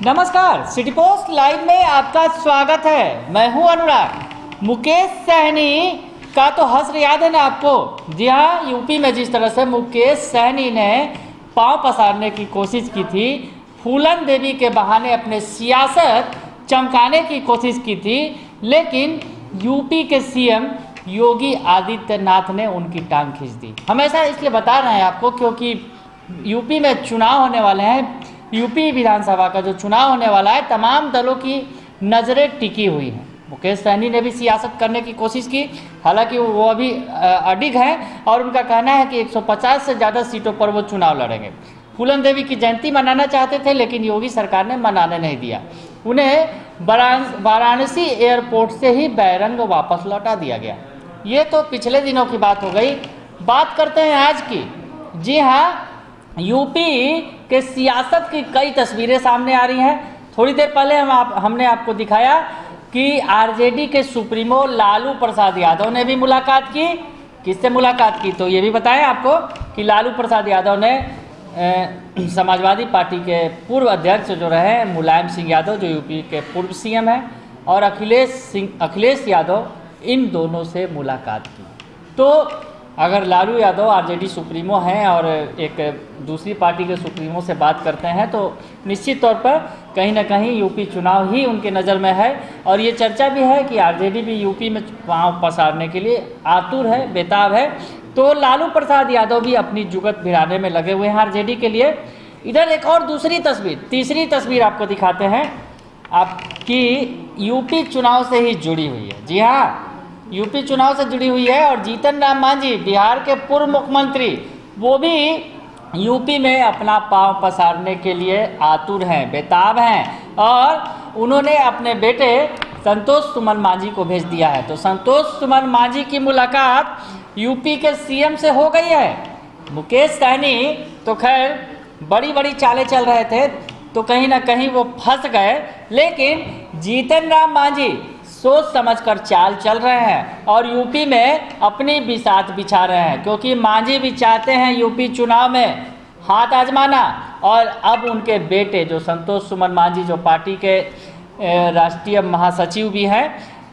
नमस्कार, city post live में आपका स्वागत है। मैं हूं अनुराग। मुकेश सहनी का तो हश्र याद है ना आपको। जी हाँ, यूपी में जिस तरह से मुकेश सहनी ने पांव पसारने की कोशिश की थी, फूलन देवी के बहाने अपने सियासत चमकाने की कोशिश की थी, लेकिन यूपी के सीएम योगी आदित्यनाथ ने उनकी टांग खींच दी। हमेशा इसलिए बता रहे हैं आपको क्योंकि यूपी में चुनाव होने वाले हैं। यूपी विधानसभा का जो चुनाव होने वाला है, तमाम दलों की नज़रें टिकी हुई हैं। मुकेश सहनी ने भी सियासत करने की कोशिश की, हालांकि वो अभी अडिग हैं और उनका कहना है कि 150 से ज़्यादा सीटों पर वो चुनाव लड़ेंगे। फूलन देवी की जयंती मनाना चाहते थे, लेकिन योगी सरकार ने मनाने नहीं दिया। उन्हें वाराणसी एयरपोर्ट से ही बैरंग वापस लौटा दिया गया। ये तो पिछले दिनों की बात हो गई। बात करते हैं आज की। जी हाँ, यूपी के सियासत की कई तस्वीरें सामने आ रही हैं। थोड़ी देर पहले हमने आपको दिखाया कि आरजेडी के सुप्रीमो लालू प्रसाद यादव ने भी मुलाकात की। किससे मुलाकात की, तो ये भी बताएं आपको कि लालू प्रसाद यादव ने समाजवादी पार्टी के पूर्व अध्यक्ष जो रहे मुलायम सिंह यादव, जो यूपी के पूर्व सीएम हैं, और अखिलेश यादव, इन दोनों से मुलाकात की। तो अगर लालू यादव आरजेडी सुप्रीमो हैं और एक दूसरी पार्टी के सुप्रीमो से बात करते हैं, तो निश्चित तौर पर कहीं ना कहीं यूपी चुनाव ही उनके नज़र में है। और ये चर्चा भी है कि आरजेडी भी यूपी में पांव पसारने के लिए आतुर है, बेताब है। तो लालू प्रसाद यादव भी अपनी जुगत भिड़ाने में लगे हुए हैं आरजेडी के लिए। इधर एक और तीसरी तस्वीर आपको दिखाते हैं, आपकी यूपी चुनाव से ही जुड़ी हुई है। जी हाँ, यूपी चुनाव से जुड़ी हुई है। और जीतन राम मांझी, बिहार के पूर्व मुख्यमंत्री, वो भी यूपी में अपना पांव पसारने के लिए आतुर हैं, बेताब हैं, और उन्होंने अपने बेटे संतोष सुमन मांझी को भेज दिया है। तो संतोष सुमन मांझी की मुलाकात यूपी के सीएम से हो गई है। मुकेश सहनी तो खैर बड़ी चालें चल रहे थे, तो कहीं ना कहीं वो फंस गए, लेकिन जीतन राम मांझी सोच समझकर चाल चल रहे हैं और यूपी में अपनी बिसात बिछा रहे हैं, क्योंकि मांझी भी चाहते हैं यूपी चुनाव में हाथ आजमाना। और अब उनके बेटे जो संतोष सुमन मांझी, जो पार्टी के राष्ट्रीय महासचिव भी हैं,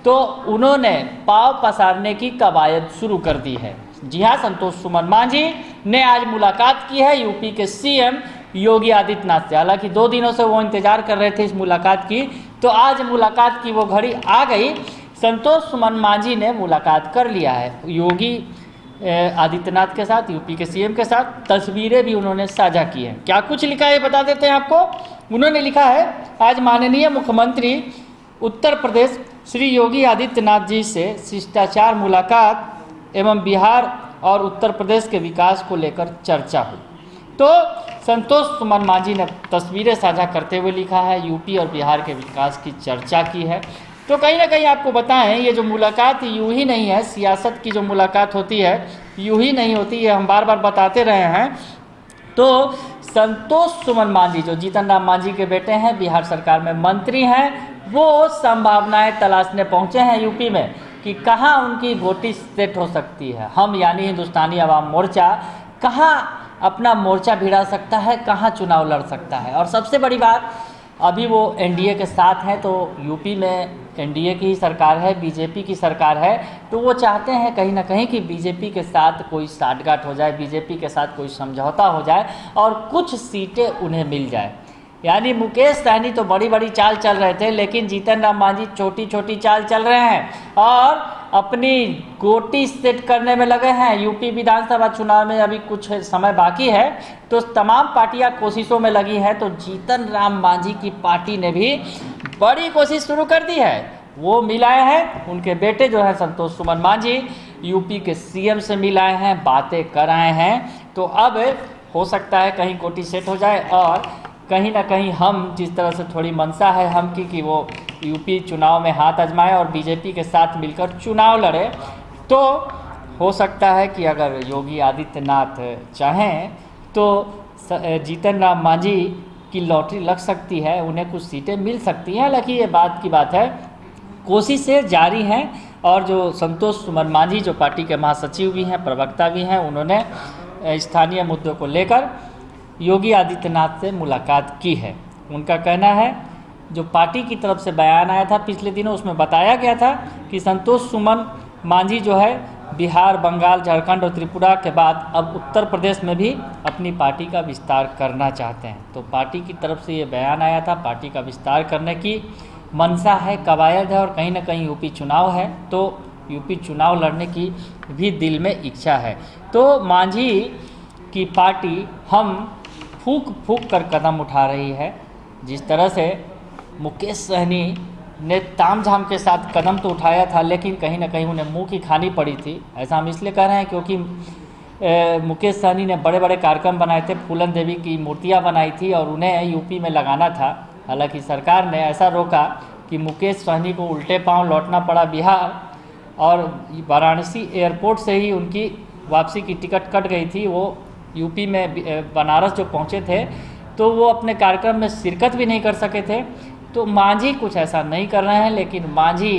तो उन्होंने पांव पसारने की कवायद शुरू कर दी है। जी हाँ, संतोष सुमन मांझी ने आज मुलाकात की है यूपी के सीएम योगी आदित्यनाथ से। हालांकि 2 दिनों से वो इंतजार कर रहे थे इस मुलाकात की, तो आज मुलाकात की वो घड़ी आ गई। संतोष सुमन मांझी ने मुलाकात कर लिया है योगी आदित्यनाथ के साथ, यूपी के सीएम के साथ। तस्वीरें भी उन्होंने साझा की हैं। क्या कुछ लिखा है बता देते हैं आपको। उन्होंने लिखा है, आज माननीय मुख्यमंत्री उत्तर प्रदेश श्री योगी आदित्यनाथ जी से शिष्टाचार मुलाकात एवं बिहार और उत्तर प्रदेश के विकास को लेकर चर्चा हुई। तो संतोष सुमन मांझी ने तस्वीरें साझा करते हुए लिखा है, यूपी और बिहार के विकास की चर्चा की है। तो कहीं ना कहीं आपको बताएं, ये जो मुलाकात यूं ही नहीं है, सियासत की जो मुलाकात होती है यूं ही नहीं होती है, हम बार बार बताते रहे हैं। तो संतोष सुमन मांझी, जो जीतन राम मांझी के बेटे हैं, बिहार सरकार में मंत्री हैं, वो संभावनाएं तलाशने पहुंचे हैं यूपी में कि कहाँ उनकी गोटी सेट हो सकती है। हम यानी हिंदुस्तानी अवाम मोर्चा कहाँ अपना मोर्चा भिड़ा सकता है, कहाँ चुनाव लड़ सकता है। और सबसे बड़ी बात, अभी वो एनडीए के साथ हैं, तो यूपी में एनडीए की ही सरकार है, बीजेपी की सरकार है, तो वो चाहते हैं कहीं ना कहीं कि बीजेपी के साथ कोई साठगांठ हो जाए, बीजेपी के साथ कोई समझौता हो जाए और कुछ सीटें उन्हें मिल जाए। यानी मुकेश सहनी तो बड़ी चाल चल रहे थे, लेकिन जीतन राम मांझी छोटी चाल चल रहे हैं और अपनी गोटी सेट करने में लगे हैं। यूपी विधानसभा चुनाव में अभी कुछ समय बाकी है, तो तमाम पार्टियां कोशिशों में लगी हैं। तो जीतन राम मांझी की पार्टी ने भी बड़ी कोशिश शुरू कर दी है। वो मिलाए हैं, उनके बेटे जो हैं संतोष सुमन मांझी, यूपी के सीएम से मिलाए हैं, बातें कराए हैं। तो अब हो सकता है कहीं गोटी सेट हो जाए और कहीं ना कहीं हम, जिस तरह से थोड़ी मंशा है हम की कि वो यूपी चुनाव में हाथ आजमाए और बीजेपी के साथ मिलकर चुनाव लड़े, तो हो सकता है कि अगर योगी आदित्यनाथ चाहें तो जीतन राम मांझी की लॉटरी लग सकती है, उन्हें कुछ सीटें मिल सकती हैं। हालांकि ये बात की बात है, कोशिशें जारी हैं। और जो संतोष सुमन मांझी, जो पार्टी के महासचिव भी हैं, प्रवक्ता भी हैं, उन्होंने स्थानीय मुद्दों को लेकर योगी आदित्यनाथ से मुलाकात की है। उनका कहना है, जो पार्टी की तरफ से बयान आया था पिछले दिनों, उसमें बताया गया था कि संतोष सुमन मांझी जो है बिहार, बंगाल, झारखंड और त्रिपुरा के बाद अब उत्तर प्रदेश में भी अपनी पार्टी का विस्तार करना चाहते हैं। तो पार्टी की तरफ से ये बयान आया था, पार्टी का विस्तार करने की मंशा है, कवायद है और कहीं ना कहीं यूपी चुनाव है, तो यूपी चुनाव लड़ने की भी दिल में इच्छा है। तो मांझी की पार्टी हम फूंक फूंक कर कदम उठा रही है। जिस तरह से मुकेश सहनी ने तामझाम के साथ कदम तो उठाया था, लेकिन कहीं ना कहीं उन्हें मुंह की खानी पड़ी थी। ऐसा हम इसलिए कह रहे हैं क्योंकि मुकेश सहनी ने बड़े बड़े कार्यक्रम बनाए थे, फूलन देवी की मूर्तियां बनाई थी और उन्हें यूपी में लगाना था। हालांकि सरकार ने ऐसा रोका कि मुकेश सहनी को उल्टे पांव लौटना पड़ा बिहार, और वाराणसी एयरपोर्ट से ही उनकी वापसी की टिकट कट गई थी। वो यूपी में बनारस जो पहुँचे थे तो वो अपने कार्यक्रम में शिरकत भी नहीं कर सके थे। तो मांझी कुछ ऐसा नहीं कर रहे हैं, लेकिन मांझी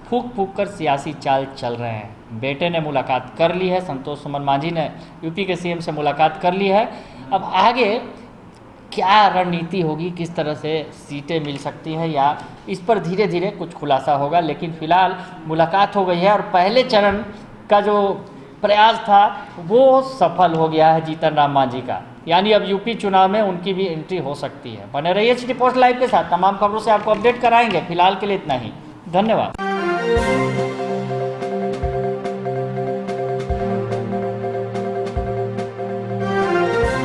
फूंक फूंक कर सियासी चाल चल रहे हैं। बेटे ने मुलाकात कर ली है, संतोष सुमन मांझी ने यूपी के सीएम से मुलाकात कर ली है। अब आगे क्या रणनीति होगी, किस तरह से सीटें मिल सकती हैं, या इस पर धीरे धीरे कुछ खुलासा होगा। लेकिन फिलहाल मुलाकात हो गई है और पहले चरण का जो प्रयास था वो सफल हो गया है जीतन राम मांझी का, यानी अब यूपी चुनाव में उनकी भी एंट्री हो सकती है। बने रहिए सिटी पोस्ट लाइव के साथ, तमाम खबरों से आपको अपडेट कराएंगे। फिलहाल के लिए इतना ही, धन्यवाद।